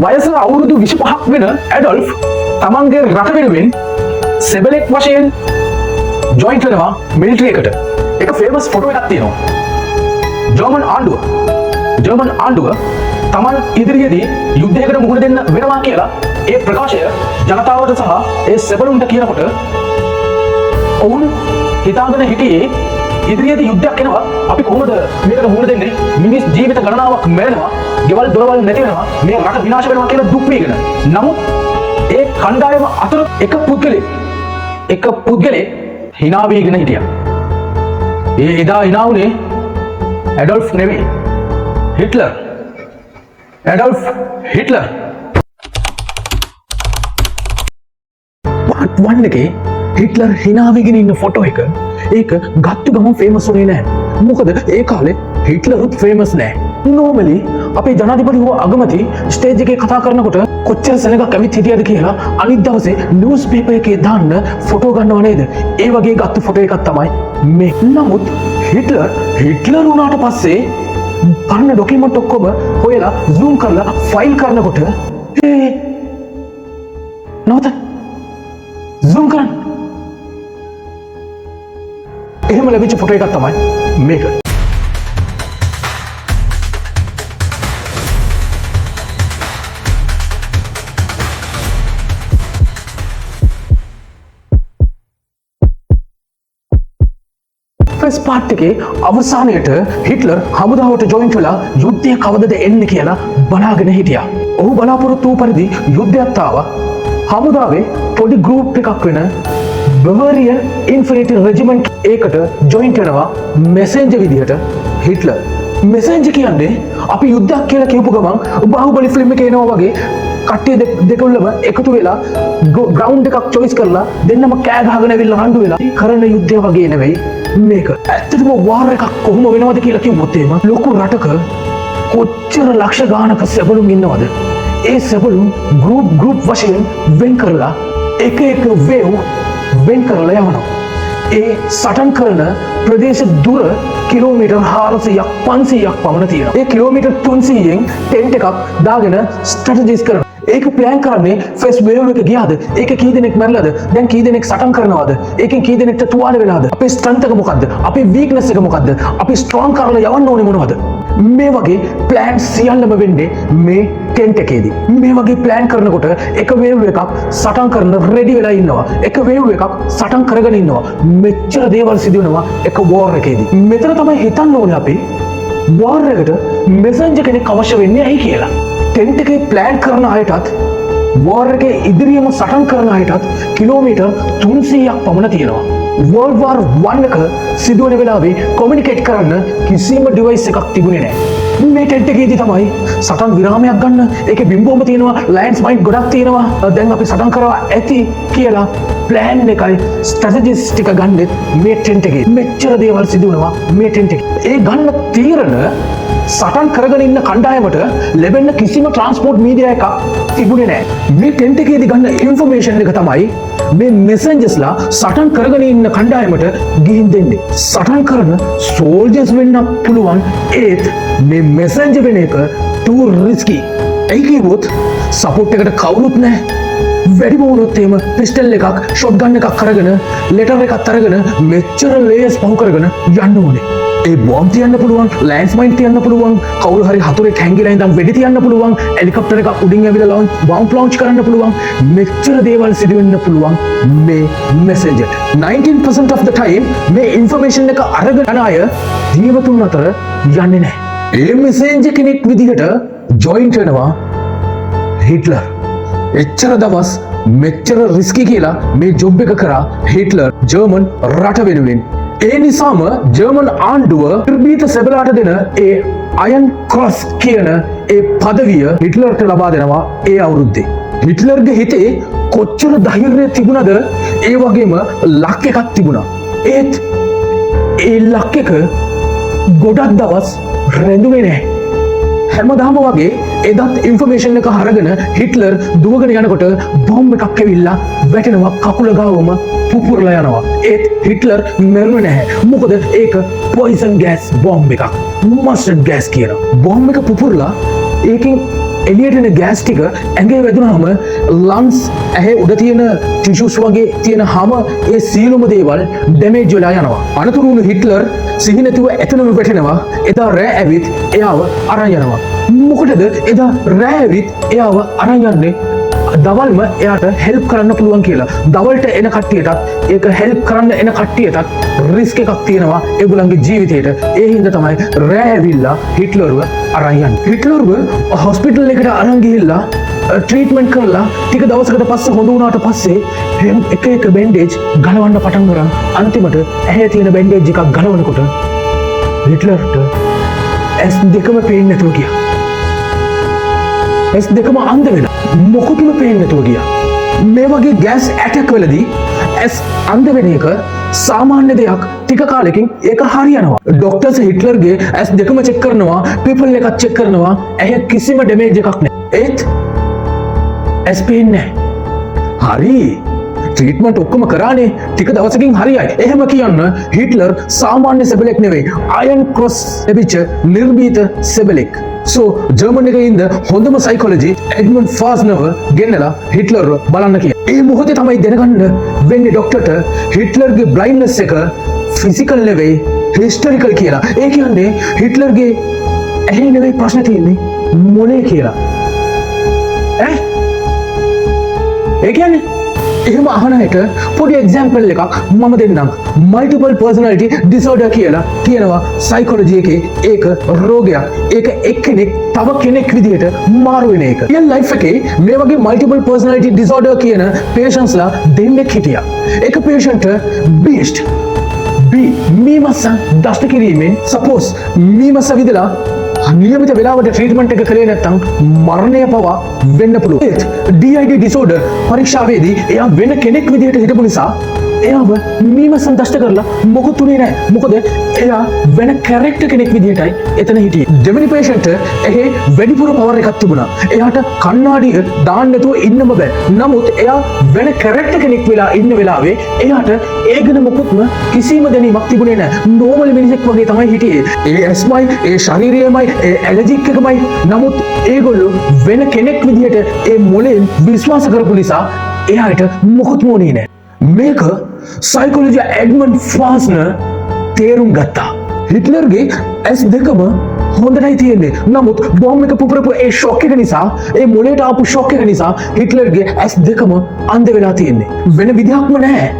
වයස අවුරුදු 25ක් වෙන ඇඩොල්ෆ් තමන්ගේ රට වෙනුවෙන් සෙබලෙක් වශයෙන් ජොයින්ට් වෙනවා මිලිටරි එකට. ඒක ෆේමස් ෆොටෝ එකක් තියෙනවා. ජර්මන් ආණ්ඩුව තමන් ඉදිරියේදී යුද්ධයකට මුහුණ දෙන්න වෙනවා කියලා ඒ ප්‍රකාශය ජනතාවට සහ ඒ සෙබළුන්ට කියනකොට ඔවුන් හිතාගෙන හිටියේ ඉදිරියේදී යුද්ධයක් එනවා අපි කොහොමද මේකට මුහුණ දෙන්නේ, මිනිස් ජීවිත ගණනාවක් මැරෙනවා, ගෙවල් දොරවල් නැති වෙනවා, මේ රට විනාශ වෙනවා කියලා දුක් වේගෙන. නමුත් ඒ කණ්ඩායම අතර එක පුද්ගලෙක් hina වේගෙන හිටියා. ඒ එදා hina වුණේ ඇඩොල්ෆ් නෙවෙයි, හිට්ලර්. Adolf Hitler. part 1 එකේ හිට්ලර් hina වේගෙන ඉන්න ෆොටෝ එක ඒක ගත්ත ගමන් ෆේමස් වුණේ නැහැ. මොකද ඒ කාලේ හිට්ලරුත් ෆේමස් නැහැ. normally අපේ ජනාධිපතිව අගමැති ස්ටේජ් එකේ කතා කරනකොට කොච්චර සෙනගක් ඇවිත් හිටියද කියලා අනිත් දවසේ නිවුස් පේපර් එකේ දාන්න ෆොටෝ ගන්නව නේද? ඒ වගේ ගත්ත ෆොටෝ එකක් තමයි මේ. නමුත් හිට්ලර් වුණාට පස්සේ පරණ ඩොකියුමන්ට් ඔක්කොම හොයලා zoom කරලා ෆයිල් කරනකොට නවත zoom කරන්න. එහෙම ලැබිච්ච ෆොටෝ එකක් තමයි මේක. ෆස්ට් පාර්ට් එකේ අවසානයේට හිට්ලර් හමුදාවට ජොයින්ට් වෙලා යුද්ධය කවදද එන්නේ කියලා බලාගෙන හිටියා. ඔහු බලාපොරොත්තු වූ පරිදි යුද්ධයක් ආවා. හමුදාවේ පොඩි ගෲප් එකක් වෙන බවරියන් ඉන්ෆිනිටි රෙජිමන්ට් ඒකට ජොයින්ට් වෙනවා මෙසෙන්ජර් විදිහට හිට්ලර්. මෙසෙන්ජර් කියන්නේ අපි යුද්ධයක් කියලා කියපු ගමන් බාහුබලි ෆිල්ම් එකේ එනවා වගේ කට්ටිය දෙකවලම එකතු වෙලා ග්‍රවුන්ඩ් එකක් චොයිස් කරලා දෙන්නම කෑ ගහගෙන ඇවිල්ලා රණ්ඩු වෙලා කරන යුද්ධය වගේ නෙවෙයි මේක. ඇත්තටම වාර් එකක් කොහොම වෙනවද කියලා කිව්වොත් එහෙම ලොකු රටක කොච්චර ලක්ෂ ගානක සෙබළුන් ඉන්නවද? ඒ සෙබළුන් ගෲප් වශයෙන් වෙන් කරලා එක වේව් වෙන් කරලා යවනවා. ඒ සටන් කරන ප්‍රදේශ දුර කිලෝමීටර් 400ක් 500ක් පමණ තියෙනවා. ඒ කිලෝමීටර් 300න් ටෙන්ට් එකක් දාගෙන ස්ට්‍රැටජයිස් කරනවා. ඒක ප්ලෑන් කරන්නේ ෆස්ට් වේව් එක ගියාද? ඒක කී දෙනෙක් මැරලාද? දැන් කී දෙනෙක් සටන් කරනවද? ඒකෙන් කී දෙනෙක්ට තුවාල වෙලාද? අපේ ස්ට්‍රෙන්ත් එක මොකද්ද? අපේ වීක්නස් එක මොකද්ද? අපි ස්ට්‍රෝං කරලා යවන්න ඕනේ මොනවද? මේ වගේ ප්ලෑන් සියල්ලම වෙන්නේ මේ ටෙන්ට් එකේදී. මේ වගේ ප්ලෑන් කරනකොට එක වේව් එකක් සටන් කරන රෙඩි වෙලා ඉන්නවා. එක වේව් එකක් සටන් කරගෙන ඉන්නවා. මෙච්චර දේවල් සිදු වෙනවා එක වෝර් එකේදී. මෙතන තමයි හිතන්න ඕනේ අපි වෝර් එකට මෙසෙන්ජර් කෙනෙක් අවශ්‍ය වෙන්නේ ඇයි කියලා. ටෙන්ට් එකේ ප්ලෑන් කරන අයටත් වෝර් එකේ ඉදිරියම සටන් කරන අයටත් කිලෝමීටර් 300ක් පමණ තියෙනවා. World War 1 එක සිදු වෙන වෙලාවේ කොමියුනිකේට් කරන්න කිසිම ඩිවයිස් එකක් තිබුණේ නැහැ. මේ ටෙන්ට් එකේදී තමයි සටන් විරාමයක් ගන්න. ඒකේ බිම්බෝම තියෙනවා, ලයන්ස් මයින්ඩ් ගොඩක් තියෙනවා. දැන් අපි සටන් කරවා ඇති කියලා ප්ලෑන් එකයි ස්ට්‍රැටජිස් ටික ගන්නෙත් මේ ටෙන්ට් එකේ. මෙච්චර දේවල් සිදු වෙනවා මේ ටෙන්ට් එකේ. ඒ ගන්න තීරණ සටන් කරගෙන ඉන්න කණ්ඩායමට ලැබෙන්න කිසිම ට්‍රාන්ස්පෝර්ට් මීඩියා එකක් තිබුණේ නැහැ. මේ ටෙන්ට් එකේදී ගන්න ඉන්ෆර්මේෂන් එක තමයි මේ මෙසෙන්ජර්ස්ලා සටන් කරගෙන ඉන්න කණ්ඩායමට ගිහින් දෙන්නේ. සටන් කරන සෝල්ජර්ස් වෙන්න පුළුවන් ඒත් මේ මෙසෙන්ජර් වෙන එක too risky. ඒ කිව්වොත් සපෝට් එකට කවුරුත් නැහැ. වැඩිම වුණොත් එහෙම පිස්ටල් එකක්, ෂොට් ගන් එකක් අරගෙන, ලෙටර් එකක් අරගෙන මෙච්චර ලේයර්ස් පහු කරගෙන යන්න ඕනේ. ඒ බෝම්බ් තියන්න පුළුවන්, ලෑන්ඩ්ස් මයින් තියන්න පුළුවන්, කවුරු හරි හතුරෙක් හැංගිලා ඉඳන් වෙඩි තියන්න පුළුවන්, හෙලිකොප්ටර් එකක් උඩින් ඇවිල්ලා බෝම්බ් ලොන්ච් කරන්න පුළුවන්. මෙච්චර දේවල් සිදු වෙන්න පුළුවන් මේ මෙසෙන්ජර්. 19% of the time මේ ඉන්ෆර්මේෂන් එක අරගෙන යන අය ජීවතුන් අතර යන්නේ නැහැ. ඒ මෙසෙන්ජර් කෙනෙක් විදිහට ජොයින්ට් වෙනවා හිට්ලර්. එච්චර දවස් මෙච්චර රිස්කි කියලා මේ ජොබ් එක කරා හිට්ලර් ජර්මන් රට වෙනුවෙන්. ඒ නිසාම ජර්මන් ආණ්ඩුව නිර්භීත සෙබලාට දෙන ඒ අයන් ක්‍රොස් කියන ඒ පදවිය හිට්ලර්ට ලබා දෙනවා ඒ අවුරුද්දේ. හිට්ලර්ගේ හිතේ කොච්චර ධෛර්යය තිබුණද ඒ වගේම ලක් එකක් තිබුණා. ඒත් ඒ ලක් එක ගොඩක් දවස් රැඳුනේ නැහැ. හැමදාම වගේ එදත් ඉන්ෆර්මේෂන් එක අරගෙන හිට්ලර් දුවගෙන යනකොට බෝම්බ් එකක් ඇවිල්ලා වැටෙනවා කකුල ගාවම පුපුරලා යනවා. ඒත් හිට්ලර් මැරුණේ නැහැ. මොකද ඒක පොයිසන් ගෑස් බෝම්බ් එකක්. මස්ටර්ඩ් ගෑස් කියන බෝම්බ් එක පුපුරලා ඒකෙන් එලියට එන ගෑස් ටික ඇඟේ වැදුනහම ලන්ස් ඇහි උඩ තියෙන ටිෂුස් වගේ තියෙන හැම ඒ සියලුම දේවල් ඩැමේජ් වෙලා යනවා. අනතුරු වුණු හිට්ලර් සිහි නැතුව එතනම වැටෙනවා. එදා රෑ ඇවිත් එයාව අරන් යනවා. මොකටද එදා රෑ ඇවිත් එයාව අරන් යන්නේ? දවල්ම එයාට හෙල්ප් කරන්න පුළුවන් කියලා. දවල්ට එන කට්ටියටත් ඒක හෙල්ප් කරන්න එන කට්ටියටත් රිස්ක් එකක් තියෙනවා ඒගොල්ලන්ගේ ජීවිතේට. ඒ හින්දා තමයි රෑ ඇවිල්ලා හිට්ලර්ව අරන් යන්නේ. හිට්ලර්ව හොස්පිටල් එකට අරන් ගිහිල්ලා ට්‍රීට්මන්ට් කරලා ටික දවසකට පස්සේ හොඳ වුණාට පස්සේ එක එක බැන්ඩේජ් ගලවන්න පටන් ගන්න. අන්තිමට ඇහැ තියෙන බැන්ඩේජ් එකක් ගලවනකොට හිට්ලර්ට ඇස් දෙකම පේන්නේ නැතුව ගියා. ඇස් දෙකම අන්ධ වෙලා මොකටම පේන්නේ නැතුව ගියා. මේ වගේ ගෑස් ඇටැක් වලදී ඇස් අන්ධ වෙන එක සාමාන්‍ය දෙයක්. ටික කාලෙකින් ඒක හරියනවා. ඩොක්ටර්ස් හිට්ලර්ගේ ඇස් දෙකම චෙක් කරනවා, පිපල් එකක් චෙක් කරනවා. ඇහැ කිසිම ඩැමේජ් එකක් නැහැ. ඒත් ඇස් පේන්නේ නැහැ. හරි. ට්‍රීට්මන්ට් ඔක්කොම කරානේ. ටික දවසකින් හරියයි. එහෙම කියන්න හිට්ලර් සාමාන්‍ය සෙබලෙක් නෙවෙයි. අයන් ක්‍රොස් ලැබිච්ච නිර්භීත සෙබලෙක්. So ජර්මන් එකේ ඉන්න හොඳම සයිකොලොජි එඩ්මන්ඩ් ෆාස්නර්ව ගෙන්නලා හිට්ලර්ව බලන්න කියලා. ඒ මොහොතේ තමයි දැනගන්න වෙන්නේ ඩොක්ටර්ට හිට්ලර්ගේ බ්ලයින්ඩ්නස් එක ෆිසිකල් නෙවෙයි හිස්ටරිකල් කියලා. ඒ කියන්නේ හිට්ලර්ගේ ඇහි නෙවෙයි ප්‍රශ්න තියෙන්නේ මොලේ කියලා. ඒ කියන්නේ එහෙම අහන එක පොඩි එක්සැම්පල් එකක් මම දෙන්නම්. මල්ටිපල් පර්සනැලිටි ඩිසෝඩර් කියලා කියනවා සයිකොලොජි එකේ. ඒක රෝගයක්. ඒක එක්කෙනෙක් තව කෙනෙක් විදිහට මාරු වෙන එක. රියල් ලයිෆ් එකේ මේ වගේ මල්ටිපල් පර්සනැලිටි ඩිසෝඩර් කියන පේෂන්ට්ස්ලා දෙන්නෙක් හිටියා. එක පේෂන්ට් බීස්ට් මීමස්ස දෂ්ට කිරීමෙන් සපෝස් මීමස්ස විදලා නියමිත වෙලාවට ට්‍රීට්මන්ට් එක කළේ නැත්නම් මරණය පවා වෙන්න පුළුවන්. DID ඩිසෝඩර් පරීක්ෂාවේදී එයා වෙන කෙනෙක් විදිහට හිටපු නිසා එයාව මීමස්සන් දෂ්ට කරලා මොකුත් උනේ නැහැ. මොකද එයා වෙන කැරක්ටර් කෙනෙක් විදිහටයි එතන හිටියේ. දෙවෙනි පේෂන්ට් එහේ වැඩිපුර පවර් එකක් තිබුණා. එයාට කණ්ණාඩිය දාන්න නැතුව ඉන්නම බෑ. නමුත් එයා වෙන කැරක්ටර් කෙනෙක් වෙලා ඉන්න වෙලාවේ එයාට ඒ ගැන මොකුත්ම කිසිම දැනීමක් තිබුණේ නැහැ. නෝමල් මිනිහෙක් වගේ තමයි හිටියේ. ඒ ඇස්මයි, ඒ ශරීරයමයි, ඒ ඇලර්ජික් එකමයි. නමුත් ඒගොල්ලෝ වෙන කෙනෙක් විදිහට ඒ මොලෙන් විශ්වාස කරපු නිසා එයාට මොකුත්ම උනේ නැහැ. මේක සයිකොලොජි එඩ්මන්ඩ් ෆාස්නර් තේරුම් ගත්තා. හිට්ලර්ගේ ඇස් දෙකම හොඳටයි තියෙන්නේ. නමුත් බෝම්බ එක පුපුරපු ඒ ෂොක් එක නිසා, ඒ මොලේට ආපු ෂොක් එක නිසා හිට්ලර්ගේ ඇස් දෙකම අන්ධ වෙලා තියෙන්නේ. වෙන විදිහක්ම නැහැ.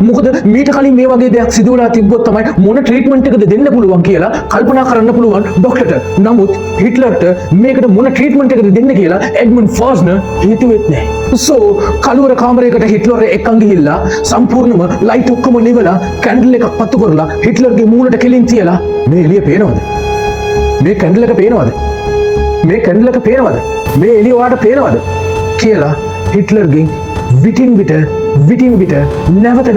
මොකද මීට කලින් මේ වගේ දෙයක් සිදු වෙලා තිබ්බොත් තමයි මොන ට්‍රීට්මන්ට් එකද දෙන්න පුළුවන් කියලා කල්පනා කරන්න පුළුවන් ඩොක්ටර්ට. නමුත් හිට්ලර්ට මේකට මොන ට්‍රීට්මන්ට් එකද දෙන්න කියලා එඩ්මන්ඩ් ෆාස්නර් හිතුවෙත් නැහැ. So කළුවර කාමරයකට හිට්ලර් එක්කන් ගිහිල්ලා සම්පූර්ණම ලයිට් ඔක්කොම නිවලා කැන්ඩල් එකක් පත්තු කරලා හිට්ලර්ගේ මූණට කෙලින් තියලා මේ එළිය පේනවද? මේ කැන්ඩල් එක පේනවද? මේ කැන්ඩල් එක පේනවද? මේ එළිය ඔයාලට පේනවද? කියලා හිට්ලර්ගෙන් විටින් විට නැවත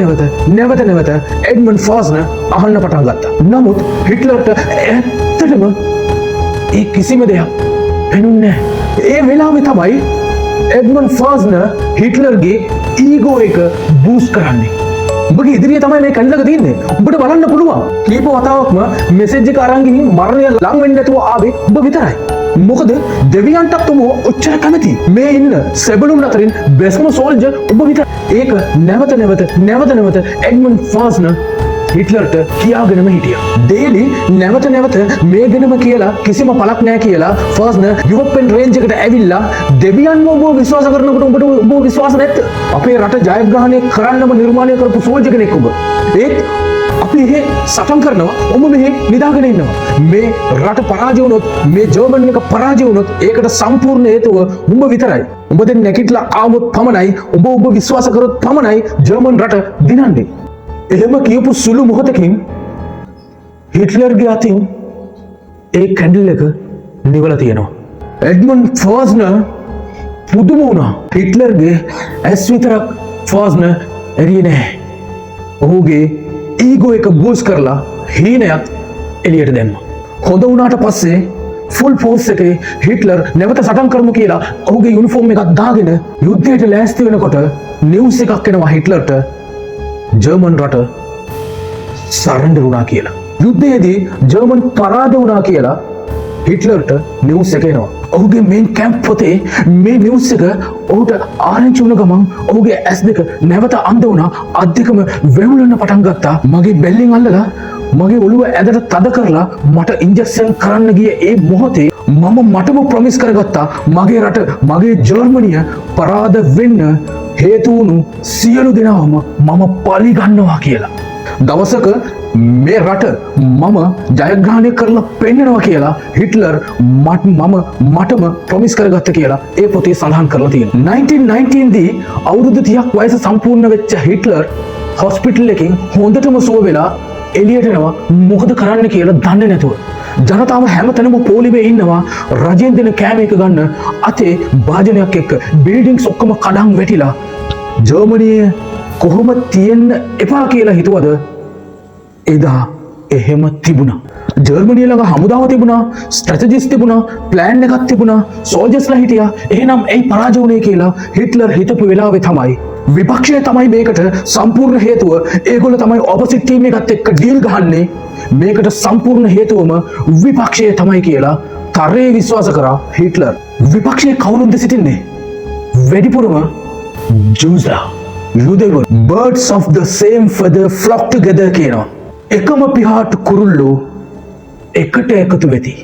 එඩ්මන්ඩ් ෆාස්නර් අහන්න පටන් ගත්තා. නමුත් හිට්ලර්ට ඇත්තටම ඒ කිසිම දෙයක් පෙනුන්නේ නැහැ. ඒ වෙලාවේ තමයි එඩ්මන්ඩ් ෆාස්නර් හිට්ලර්ගේ ඊගෝ එක බූස්ට් කරන්නේ. උඹගේ ඉදිරියේ තමයි මේ කැන්ඩල් එක තියෙන්නේ. උඹට බලන්න පුළුවන්. කීප වතාවක්ම මෙසේජ් එක අරන් ගිහින් මරණය ලං වෙන්න නැතුව ආවේ උඹ විතරයි. මොකද දෙවියන්ටත් උඹ ඔච්චර කැමති. මේ ඉන්න සෙබළුන් අතරින් බෙස්ම සෝල්ජර් උඹ විතරයි. ඒක නැවත එඩ්මන්ඩ් ෆාස්නර් හිට්ලර්ට කියාගෙනම හිටියා. ඩේලි නැවත මේ ගැනම කියලා කිසිම පළක් නැහැ කියලා ෆාස්නර් යුරෝපියන් රේන්ජ් එකට ඇවිල්ලා දෙවියන්ව ඔබ විශ්වාස කරනකොට උඹට ඔබ විශ්වාස නැත්ද? අපේ රට ජයග්‍රහණය කරන්නම නිර්මාණය කරපු සෝල්ජර් කෙනෙක් ඔබ. ඒත් අපි එහෙ සටන් කරනවා, ඔබ මෙහෙ නිදාගෙන ඉන්නවා. මේ රට පරාජය වුණොත්, මේ ජර්මන් එක පරාජය වුණොත් ඒකට සම්පූර්ණ හේතුව උඹ විතරයි. උඹ දැන් නැගිටලා ආවොත් පමණයි, ඔබ විශ්වාස කරොත් පමණයි ජර්මන් රට දිනන්නේ. එහෙම කියපු සුළු මොහොතකින් හිට්ලර්ගේ අතින් ඒ කැන්ඩල් එක නිවලා තියෙනවා. එඩ්මන්ඩ් ෆාස්නර් පුදුම වුණා. හිට්ලර්ගේ ඇස් විතරක් ෆාස්නර් එරියේ නැහැ. ඔහුගේ ඊගෝ එක බූස්ට් කරලා හීනයක් එළියට දැම්මා. හොඳ වුණාට පස්සේ ෆුල් ෆෝස් එකේ හිට්ලර් නැවත සටන් කරමු කියලා ඔහුගේ යුනිෆෝම් එකක් දාගෙන යුද්ධයට ලෑස්ති වෙනකොට නිවුස් එකක් එනවා හිට්ලර්ට ජර්මන් රට සරෙන්ඩර් වුණා කියලා. යුද්ධයේදී ජර්මන් පරාද වුණා කියලා හිට්ලර්ට නිවුස් එක එනවා. ඔහුගේ මේන් කැම්ප් පොතේ මේ නිවුස් එක ඔහුට ආරංචි වුණ ගමන් ඔහුගේ ඇස් දෙක නැවත අන්ධ වුණා. අත් දෙකම වෙවුලන්න පටන් ගත්තා. මගේ බෙල්ලෙන් අල්ලලා මගේ ඔළුව ඇදට තද කරලා මට ඉන්ජෙක්ෂන් කරන්න ගිය ඒ මොහොතේ මම මටම ප්‍රොමිස් කරගත්තා මගේ රට මගේ ජර්මනිය පරාද වෙන්න හේතු වුණු සියලු දෙනාම මම පලි ගන්නවා කියලා. දවසක මේ රට මම ජයග්‍රහණය කරලා පෙන්නනවා කියලා හිට්ලර් මටම ප්‍රොමිස් කරගත්ත කියලා ඒ පොතේ සඳහන් කරලා තියෙනවා. 1919 දී අවුරුදු 30ක් වයස සම්පූර්ණ වෙච්ච හිට්ලර් හොස්පිටල් එකකින් හොඳටම සුව වෙලා එළියට එනවා. මොකද කරන්න කියලා දන්නේ නැතුව. ජනතාව හැමතැනම පොලිමේ ඉන්නවා. රජෙන් දෙන කෑම එක ගන්න අතේ භාජනයක් එක්ක බිල්ඩින්ග්ස් ඔක්කොම කඩන් වැටිලා ජර්මනිය කොහොම තියෙන්න එපා කියලා හිතුවද එදා එහෙම තිබුණා. ජර්මනිය ළඟ හමුදාව තිබුණා, ස්ට්‍රැටජිස් තිබුණා, ප්ලෑන් එකක් තිබුණා, සෝල්ජර්ස්ලා හිටියා. එහෙනම් ඒ පරාජය වුණේ කියලා හිට්ලර් හිතපු වෙලාවේ තමයි විපක්ෂය තමයි මේකට සම්පූර්ණ හේතුව. ඒගොල්ලෝ තමයි ඔපොසිට් ටීම් එකත් එක්ක ඩීල් ගහන්නේ. මේකට සම්පූර්ණ හේතුවම විපක්ෂය තමයි කියලා තරයේ විශ්වාස කරා හිට්ලර්. විපක්ෂයේ කවුරුන්ද සිටින්නේ? වැඩිපුරම ජූස්ලා. යුදෙවරු birds of the same feather flock together කියනවා. එකම පිහාට කුරුල්ලෝ එකට එකතු වෙති.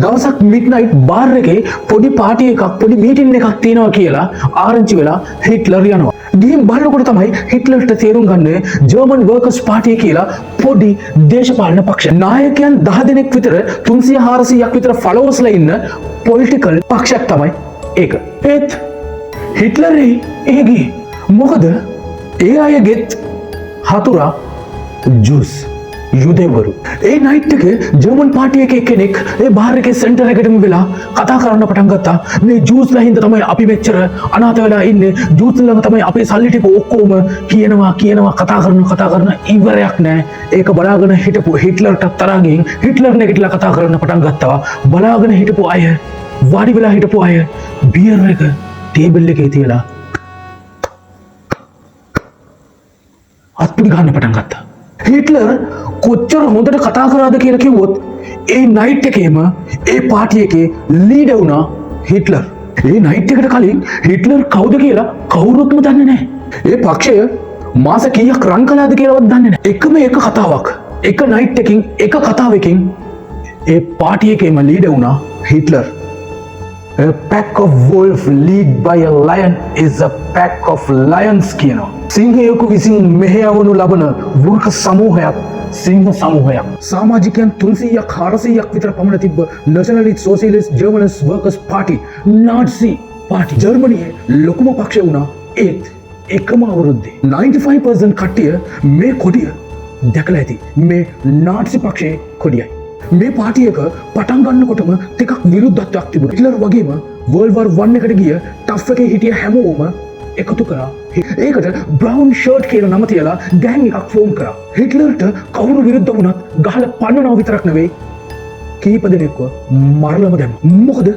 දවසක් මිඩ්නයිට් බාර් එකේ පොඩි පාටි එකක් පොඩි මීටින් එකක් තියෙනවා කියලා ආරංචි වෙලා හිට්ලර් යනවා. ගිහින් බලනකොට තමයි හිට්ලර්ට තේරුම් ගන්නේ ජර්මන් වර්කර්ස් පාර්ටිය කියලා පොඩි දේශපාලන පක්ෂ නායකයන් 10 දෙනෙක් විතර 300 400ක් විතර ෆලෝවර්ස්ලා ඉන්න පොලිටිකල් පක්ෂයක් තමයි ඒක. ඒත් හිට්ලර් ඒගේ මොකද ඒ අයගෙත් හතුරා ජූස් යුදෙවරු. ඒ නයිට් එක ජර්මන් පාර්ටි එකේ කෙනෙක් ඒ බාර් එකේ සෙන්ටර් එකටම වෙලා කතා කරන්න පටන් ගත්තා. මේ ජූස්ලා හින්දා තමයි අපි මෙච්චර අනාථ වෙලා ඉන්නේ. ජූස්ලා ළඟ තමයි අපේ සල්ලි ටික ඔක්කොම කියනවා කතා කරන ඉවරයක් නැහැ. ඒක බලාගෙන හිටපු හිට්ලර්ට තරහ ගිහින් හිට්ලර් නැගිටලා කතා කරන්න පටන් ගත්තා. බලාගෙන හිටපු අය වාඩි වෙලා හිටපු අය බියර් එක ටේබල් එකේ තියලා අත්පුඩි ගන්න පටන් ගත්තා. හිට්ලර් කොච්චර හොඳට කතා කරාද කියලා කිව්වොත් ඒ නයිට් එකේම ඒ පාටි එකේ ලීඩර් වුණා හිට්ලර්. ඒ නයිට් එකට කලින් හිට්ලර් කවුද කියලා කවුරුත්ම දන්නේ නැහැ. ඒ පක්ෂය මාස කීයක් රන් කළාද කියලාවත් දන්නේ නැහැ. එකම එක කතාවක් එක නයිට් එකකින් එක කතාවකින් ඒ පාටි එකේම ලීඩර් වුණා Hitler. A pack of wolves lead by a lion is a pack of lions කියනවා. සිංහයෙකු විසින් මෙහෙයවනු ලබන වෘක සමූහයක් සිංහ සමූහයක්. සමාජිකයන් 300ක් 400ක් විතර පමණ තිබ්බ නැෂනලිස්ට් සෝෂියලිස්ට් ජර්මන්ස් වර්කර්ස් පාර්ටි නාට්සි පාර්ටි ජර්මනියේ ලොකුම පක්ෂය වුණා. ඒත් එකම අවුරුද්දේ 95% කට්ටිය මේ කොඩිය දැකලා ඇති. මේ නාට්සි පක්ෂයේ කොඩියයි. මේ පාටි එක පටන් ගන්නකොටම ටිකක් විරුද්ධත්වයක් තිබුණා. හිට්ලර් වගේම World War 1 එකට ගිය ටෆ් එකේ හිටිය හැමෝම එකතු කරා. ඒකට බ්‍රවුන් ෂර්ට් කියලා නම තියලා ගෑන් එකක් ෆෝම් කරා. හිට්ලර්ට කවුරු විරුද්ධ වුණත් ගහලා පන්නනවා විතරක් නෙවෙයි කීප දෙනෙක්ව මරලම දැම්මා. මොකද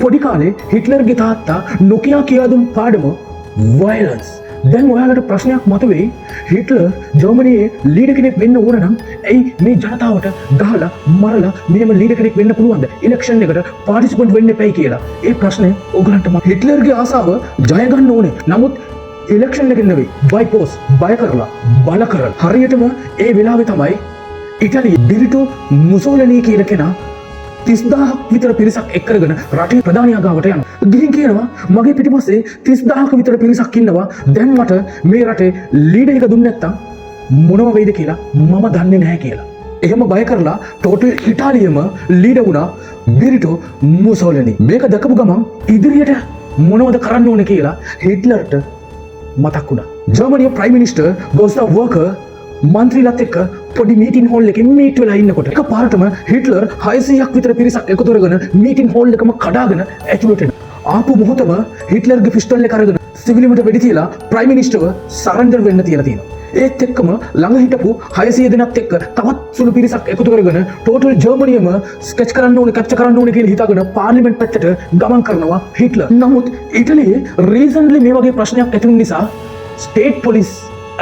පොඩි කාලේ හිට්ලර්ගේ තාත්තා නොකියා කියලා දුන් පාඩම වයලන්ස්. දැන් ඔයාලට ප්‍රශ්නයක් මතුවෙයි. හිට්ලර් ජර්මනියේ ලීඩර් කෙනෙක් වෙන්න ඕන නම් ඇයි මේ ජනතාවට ගහලා මරලා මෙහෙම ලීඩර් කෙනෙක් වෙන්න පුළුවන්ද? ඉලෙක්ෂන් එකට පාටිසිපන්ට් වෙන්න එපයි කියලා. ඒ ප්‍රශ්නේ ඔයගලන්ට හිට්ලර්ගේ ආසාව ජය ගන්න ඕනේ. නමුත් ඉලෙක්ෂන් එකෙන් නෙවෙයි බයි පෝස් බය කරලා බල කරලා. හරියටම ඒ වෙලාවේ තමයි ඉතාලියේ බෙනිටෝ මුසෝලිනි කියන කෙනා 30000ක් විතර පිරිසක් එක්කරගෙන රටේ ප්‍රධානියා ගාවට යනවා. ගිහින් කියනවා මගේ පිටිපස්සේ 30000ක විතර පිරිසක් ඉන්නවා. දැන් මට මේ රටේ ලීඩර් එක දුන්නේ නැත්තම් මොනව වෙයිද කියලා මම දන්නේ නැහැ කියලා. එහෙම බය කරලා ටෝටල් ඉතාලියම ලීඩර් වුණා බෙනිටෝ මුසෝලිනි. මේක දැකපු ගමන් ඉදිරියට මොනවද කරන්න ඕනේ කියලා හිට්ලර්ට මතක් වුණා. ජර්මනියේ ප්‍රයිම් මිනිස්ටර් ගෝස්ටාව් වර්කර් මන්ත්‍රීලත් එක්ක පොඩි මීටින් හෝල් එකේ මීට් වෙලා ඉන්නකොට එකපාරටම හිට්ලර් 600ක් විතර පිරිසක් එකතු කරගෙන මීටින් හෝල් එකම කඩාගෙන ඇතුළට එනවා. ආපු මොහොතම හිට්ලර්ගේ පිස්ටල් එක අරගෙන සිවිලියට වෙඩි තියලා ප්‍රයිම් මිනිස්ටර්ව සරෙන්ඩර් වෙන්න තියලා තියෙනවා. ඒත් එක්කම ළඟ හිටපු 600 දෙනත් එක්ක තවත් සුළු පිරිසක් එකතු කරගෙන ටෝටල් ජර්මනියම ස්කෙච් කරන්න ඕනේ කැප්චර් කරන්න ඕනේ කියලා හිතාගෙන පාර්ලිමේන්තු පැත්තට ගමන් කරනවා හිට්ලර්. නමුත් ඉටලියේ රීසන්ට්ලි මේ වගේ ප්‍රශ්නයක් ඇති වුන නිසා ස්ටේට් පොලිස්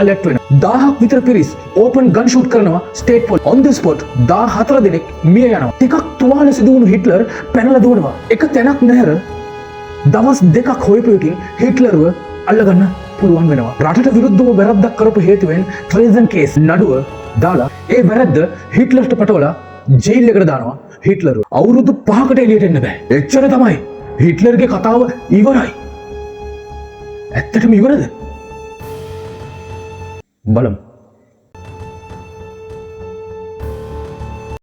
alert වෙනවා. 1000ක් විතර පිරිස් open gun shoot කරනවා state police. on the spot 14 දෙනෙක් මිය යනවා. ටිකක් තුවාල සිදු වුණු හිට්ලර් පැනලා දුවනවා. එක තැනක් නැහැර දවස් දෙකක් හොයපුවකින් හිට්ලර්ව අල්ලගන්න පුළුවන් වෙනවා. රටට විරුද්ධව වැරද්දක් කරපු හේතුවෙන් ට්‍රේසන් කේස් නඩුව දාලා ඒ වැරද්ද හිට්ලර්ට පටවලා ජේල් එකට දානවා හිට්ලර්ව. අවුරුදු 5කට එළියට එන්න බෑ. එච්චර තමයි. හිට්ලර්ගේ කතාව ඉවරයි. ඇත්තටම ඉවරද? බලමු.